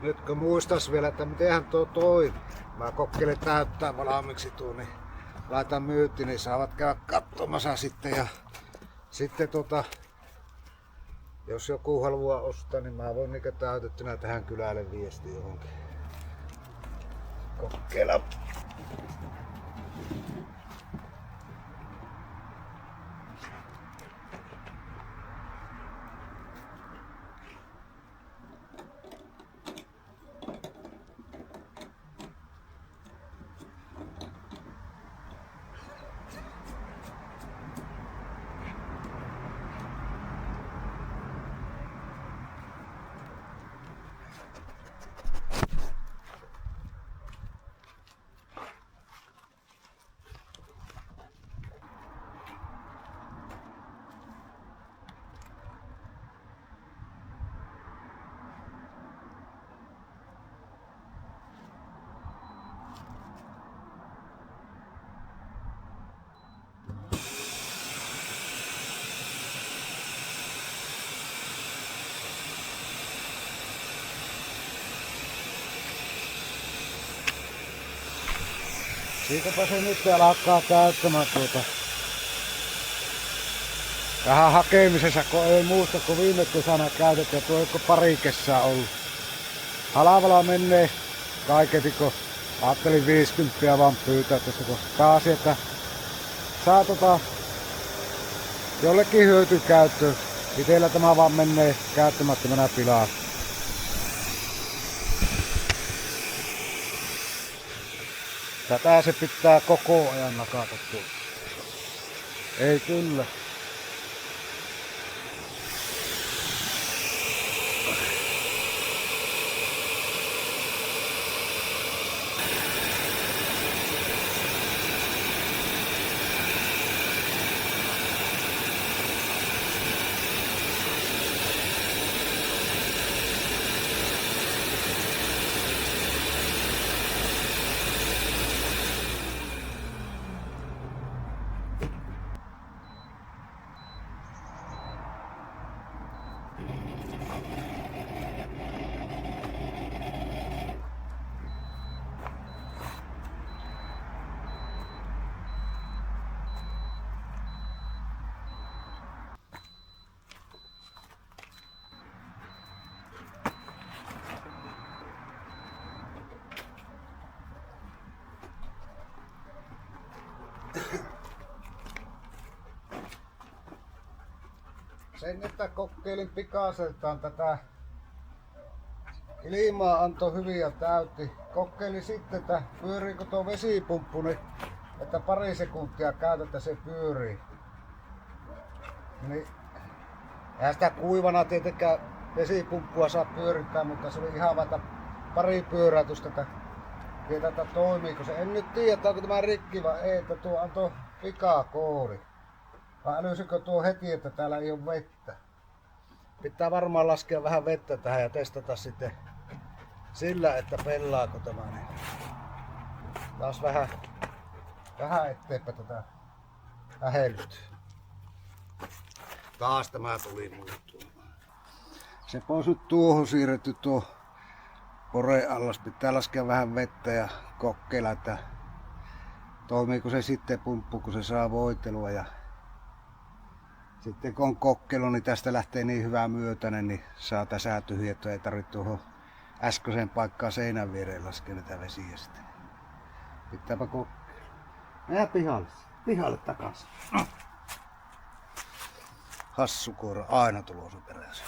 Nyt kun muistais vielä, että mitenhän tuo toi. Mä kokeilin täyttää valmiiksi tuon, niin laitan myytti, niin saavat käydä katsomassa sitten. Ja sitten jos joku haluaa ostaa, niin mä voin niinkö täytettynä tähän kylälle viesti johonkin. Kokeilla. Siitäpä se nyt alkaa käyttämään tähän hakemisessa, kun ei muista, kun viime kesänä käytetään, tuo ei pari kesää ollut. Halavalla menee kaiketi, kun ajattelin 50 vaan pyytää tässä, kun pääsi, että saa jollekin hyötykäyttöön. Itellä tämä vaan menee käyttämättömänä pilaan. Tätä se pitää koko ajan nakata tuolla. Ei kyllä. Sen, että kokeilin pikaiseltaan tätä ilmaa, antoi hyvin ja täytti. Kokeilin sitten, että pyöriikö tuo vesipumppu, niin että pari sekuntia käytettä se pyörii. Niin, eihän sitä kuivana tietenkään vesipumppua saa pyörittää, mutta se oli ihan vaikka pari pyöräytystä, että tätä toimiiko se. En nyt tiedä, että onko tämä rikki vai ei, että tuo antoi vikakoodi. Vai älysikö tuo heti, että täällä ei ole vettä. Pitää varmaan laskea vähän vettä tähän ja testata sitten sillä, että pelaako tämä. Niin. Taas vähän etteipä tätä ähellyt. Taas tämä tuli mulle tuomaan. Se pois nyt tuohon siirretty tuo poreen allas. Pitää laskea vähän vettä ja kokeilla, että toimiiko se sitten pumppu, kun se saa voitelua. Ja sitten kun on kokkelu, niin tästä lähtee niin hyvää myötäinen, niin saa tässä tyhjettyä. Ei tarvitse tuohon äskeiseen paikkaan seinän viereen laskea näitä vesiä sitten. Pitääpä kokeilla. Mennään pihalle. Pihalle takaisin. Hassukoira aina tulossa perässä.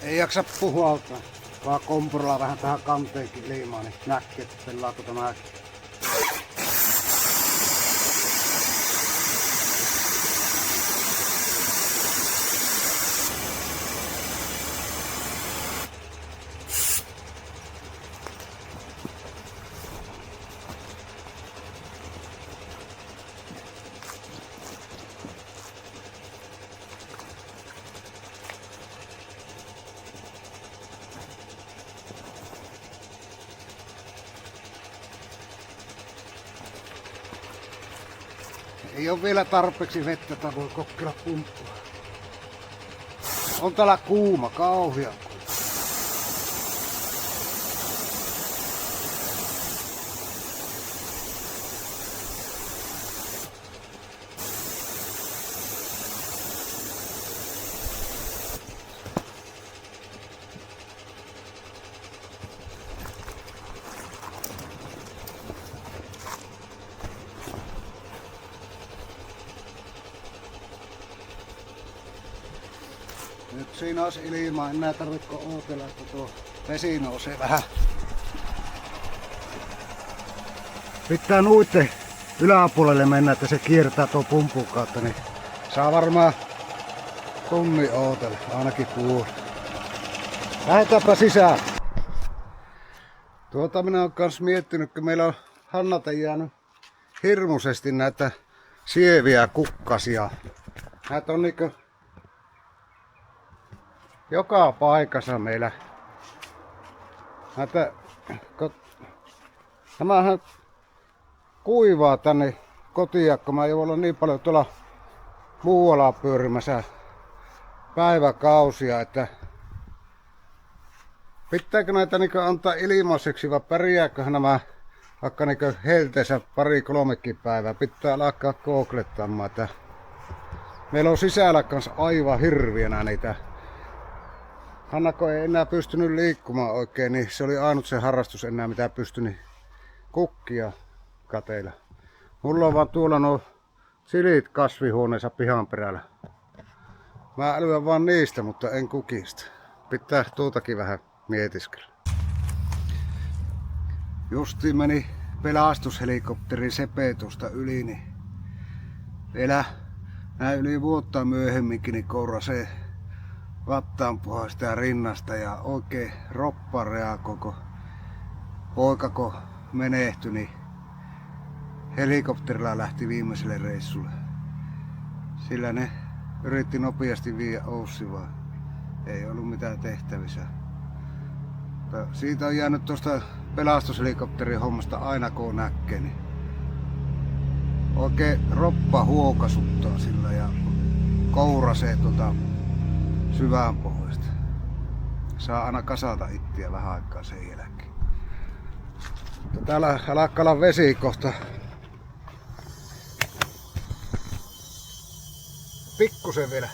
Ei jaksa puhaltaa, vaan kompurilla vähän tähän kanteenkin liimaa, niin näkee, että pelaako tämä. Ei ole vielä tarpeeksi vettä, että voi kokeilla pumppua. On täällä kuuma, kauhea. Nyt siinä olisi ilmaa, enää tarvitko ootella, että tuo vesi nousee vähän. Pitää nuitten yläpuolelle mennä, että se kiertää tuo pumpun kautta, niin saa varmaan tunnin ootella, ainakin puoli. Lähdetäänpä sisään. Minä olen kans miettinyt, kun meillä on Hannalta jäänyt hirmuisesti näitä sieviä kukkasia. Näitä on niinkö joka paikassa meillä. Tämähän kuivaa tänne kotiin, kun mä ei olla niin paljon tuolla muualla pyörimässä päiväkausia, että pitääkö näitä antaa ilmaiseksi vai pärjääköhän nämä vaikka helteessä 2-3 päivää. Pitää alkaa googlettamaan, että meillä on sisällä kanssa aivan hirviänä niitä. Hannako ei enää pystynyt liikkumaan oikein, niin se oli ainut se harrastus enää mitä pystyi kukkia kateilla. Mulla on vaan tuolla nuo silit kasvihuoneessa pihan perällä. Mä älyän vaan niistä, mutta en kukista. Pitää tuutakin vähän mietiskellä. Justiin meni pelastushelikopterin sepetusta yli, niin vielä näin yli vuotta myöhemminkin niin kourasee vattaanpuhaa sitä rinnasta ja oikein roppareaa koko poikako menehtyi, niin helikopterilla lähti viimeiselle reissulle. Sillä ne Yritti nopeasti viedä Aussi, vaan ei ollut mitään tehtävissä. Mutta siitä on jäänyt tuosta pelastushelikopterin hommasta aina kun näkee, niin oikein roppa huokasuttaa sillä ja kourasee syvään pohjasta. Saa aina kasata ittiä vähän aikaa sen jälkeen. Mutta täällä alkaa olla vesi kohta. Pikkusen vielä.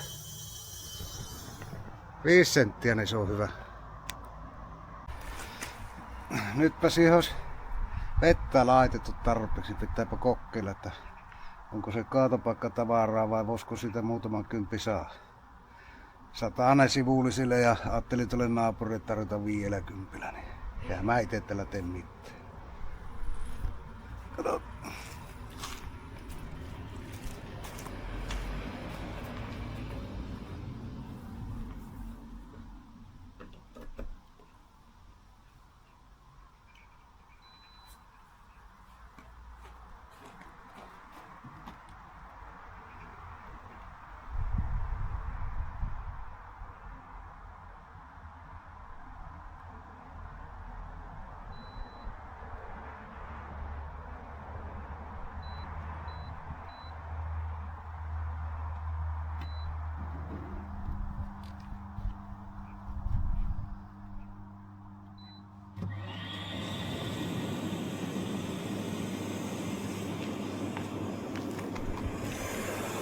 5 senttiä, niin se on hyvä. Nytpä siihen olisi vettä laitettu tarpeeksi. Pitääpä kokeilla, että onko se kaatopaikka tavaraa vai voisiko siitä muutaman kympi saa. 100 ne sivullisille ja ajattelin tuolle naapurille tarjota 50, niin ja mä ite tällä teen mitään. Kato.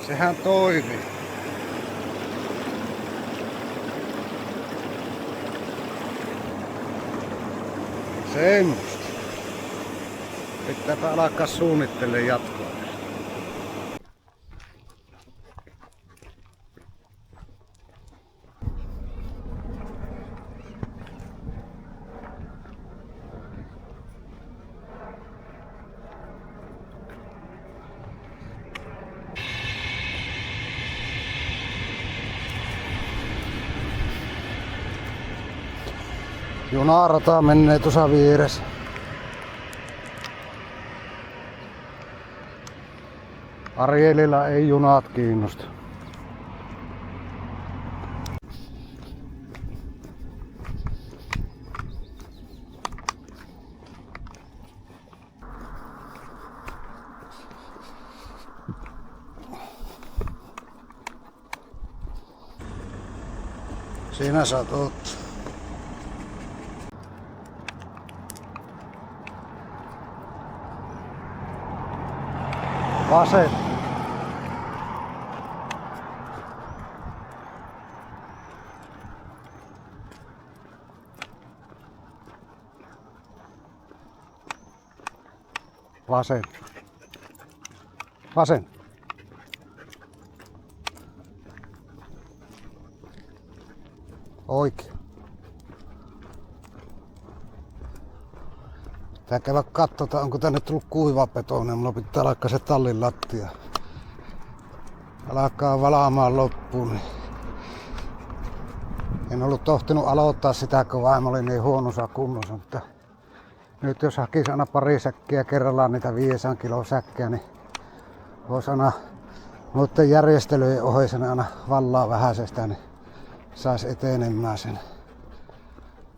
Sehän toimii. Semmosta. Pitääpä alkaa suunnittelemaan jatkoa. Junarata menee tuossa vieressä. Arielilla ei junat kiinnosta. Siinä saat ottaa. Vasen. Vasen. Vasen. Oikein. Pitää käydä katsotaan, onko tänne tullut kuivapetoinen. Mulla pitää alkaa se tallin lattia. Alkaa valaamaan loppuun. Niin en ollut tohtinut aloittaa sitä, kun vaimo oli niin huonossa kunnossa. Mutta nyt jos hakisi aina pari säkkiä kerrallaan niitä 500 kilon säkkiä, niin voisi aina muiden järjestelyjen oheisena aina vallaa vähäisestä, niin saisi etenemään sen.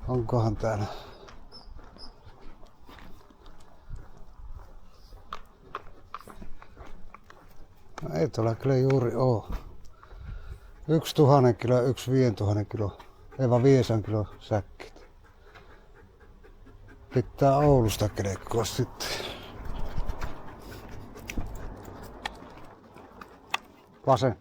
Onkohan täällä? No ei tuolla kyllä juuri oo. 1000 kilo ja 5000 kilo. Ei vaan 500 kilo säkkit. Pitää Oulusta kelekkoa sitten. Vasen.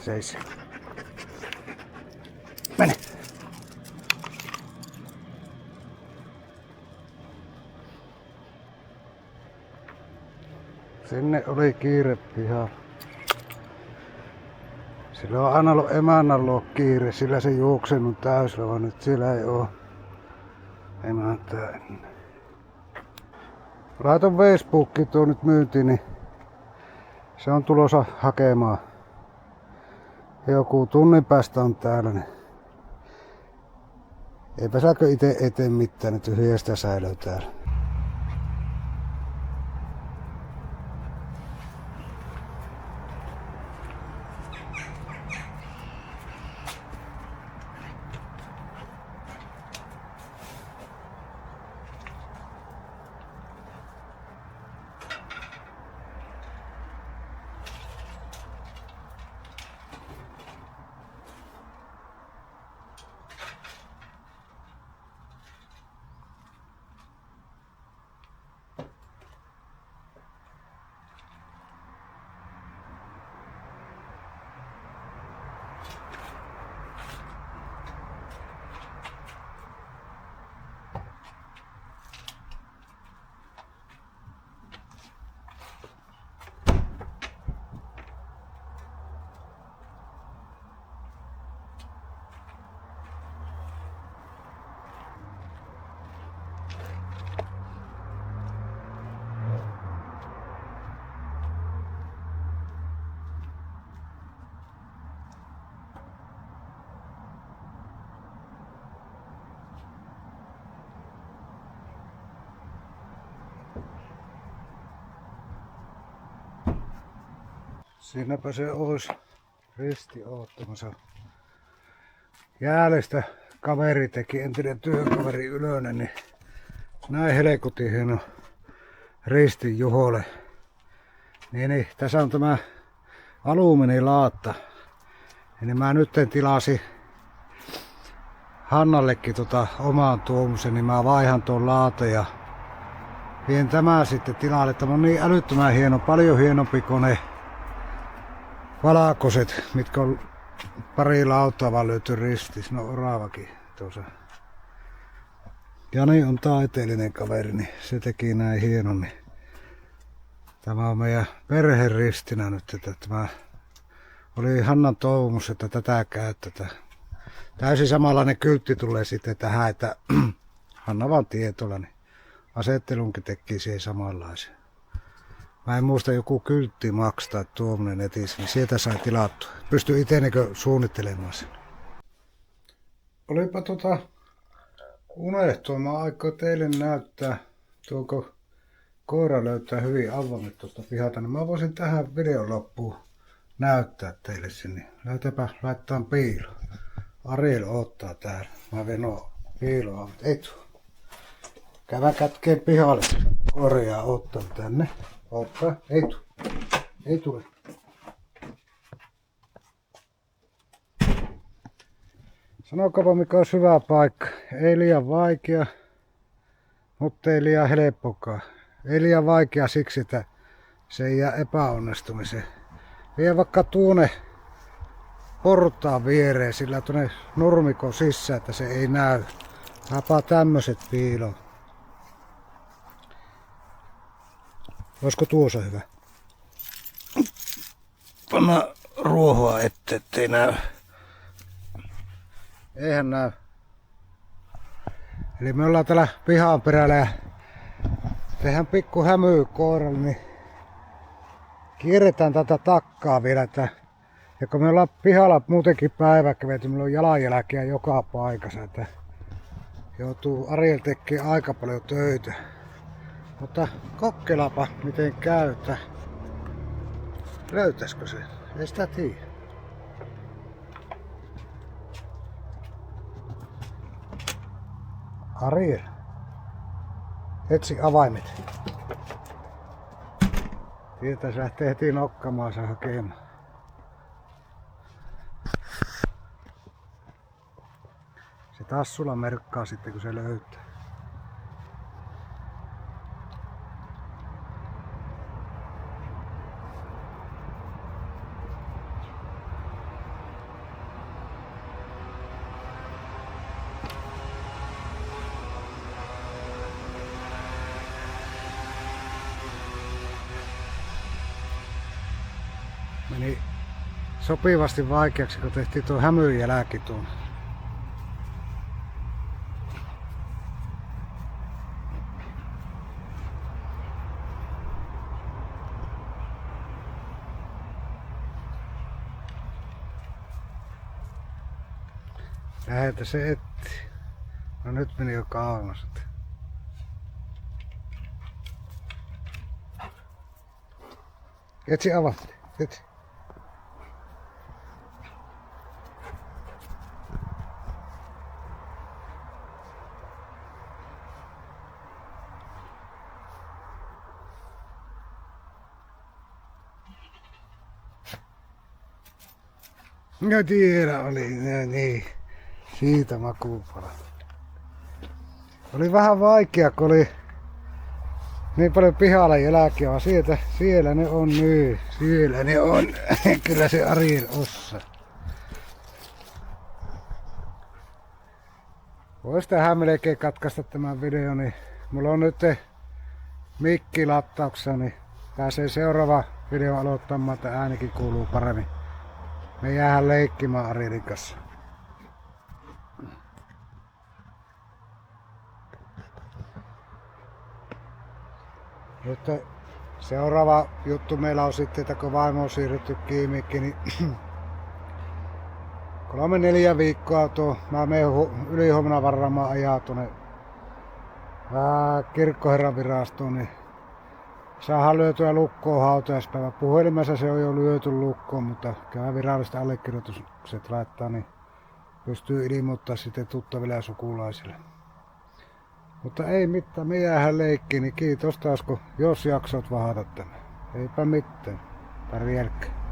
Seis. Mene. Sinne oli kiire pihaan. Sillä on aina ollut emännällä ollut kiire, sillä se juoksenut täysillä, vaan nyt siellä ei oo emäntää ennen. Laitoin Facebookiin tuo nyt myyntiin, niin se on tulossa hakemaan. Joku tunnin päästä on täällä, niin eipä saako ite eteen mitään, että tyhjästä säilöä täällä. Siinäpä se olisi risti oottamassa. Jäälestä kaveri teki, entinen työkaveri Ylönen, niin näin helkutin hieno risti Juholle. Niin, tässä on tämä alumiinilaatta. Niin mä nyt tilasin Hannallekin omaan tuommoisen, niin mä vaihan tuon laata ja vien tämän sitten tilalle. Tämä on niin älyttömän hieno, paljon hienompi kuin ne valkoiset, mitkä on pari lautaa vaan löyty ristis. No oravakin tuossa. Jani on taiteellinen kaveri, niin se teki näin hienon. Niin tämä on meidän perheristinä nyt. Että tämä oli Hannan toivomus, että tätä käytetään. Täysin samanlainen kyltti tulee sitten tähän, että Hanna vaan tietolla, niin asettelunkin teki siihen samanlaisen. Mä en muista, joku kyltti maksaa tuommoinen netissä, niin sieltä sai tilattua. Pystyi itse suunnittelemaan sen. Olipa unohtumaan aikaa teille näyttää, tuoko koira löytää hyvin avaimet tuosta pihalta, niin mä voisin tähän videon loppuun näyttää teille sinne. Lähdetäänpä laittaa piiloon. Ariel ottaa täällä. Mä vien piiloa. Ei tuu. Kävä kätkeen pihalle. Korjaa ottaa tänne. Ottaa. Ei tuu. Ei tule. Sanokaapa mikä on hyvä paikka. Ei liian vaikea, mutta ei liian helppokaan. Ei liian vaikea siksi, että se ei jää epäonnistumiseen. Vie vaikka tuonne portaan viereen, sillä tuonne nurmikon sisään, että se ei näy. Tapaa tämmöset piiloon. Olisiko tuossa hyvä? Panna ruohoa ettei näy. Eihän näy. Eli me ollaan täällä pihan perällä ja tehdään pikku hämyy koiralle, niin kierretään tätä takkaa vielä. Ja kun me ollaan pihalla muutenkin päivä kävelty, meillä on jalanjälkeä joka paikassa. Että joutuu Ariel tekemään aika paljon töitä. Mutta kokeilaapa miten käy, että löytäisikö se? Ei sitä tiedä. Ariel, etsi avaimet. Sieltä se lähtee heti nokkamaan se hakemaan. Se tassulla merkkaa sitten kun se löytää. Meni sopivasti vaikeaksi, kun tehtiin tuo hämyyn jälki tuon. Lähetä se etti. No nyt meni jo kaunas. Etsi avatti. Etsi. No tiedä oli, niin. Siitä makuupala. Oli vähän vaikea, kun oli niin paljon pihalla jälkiä, vaan siellä ne on nyt. Siellä ne on. Kyllä se Ariel osaa. Vois tähän melkein katkaista tämän videon, niin mulla on nyt mikki lattauksessa, niin pääsee seuraava video aloittamaan, että äänikin kuuluu paremmin. Me jäähän leikkimään Arielin kanssa. Nyt seuraava juttu meillä on sitten, että kun vaimo on siirrytty kiimikki, niin 3-4 viikkoa mä menen ylihuomenna varaamaan ajaa tuonne kirkkoherran virastoon, niin saadaan lyötyä lukkoon hautajaispäivä. Puhelimessa se on jo lyöty lukkoon, mutta käy viralliset allekirjoitukset laittaa, niin pystyy ilmoittaa sitten tuttaville ja sukulaisille. Mutta ei mitään, me jäähän leikkiin, niin kiitos taas, jos jaksot vahata tämän. Eipä mitään, tarvi järkkää.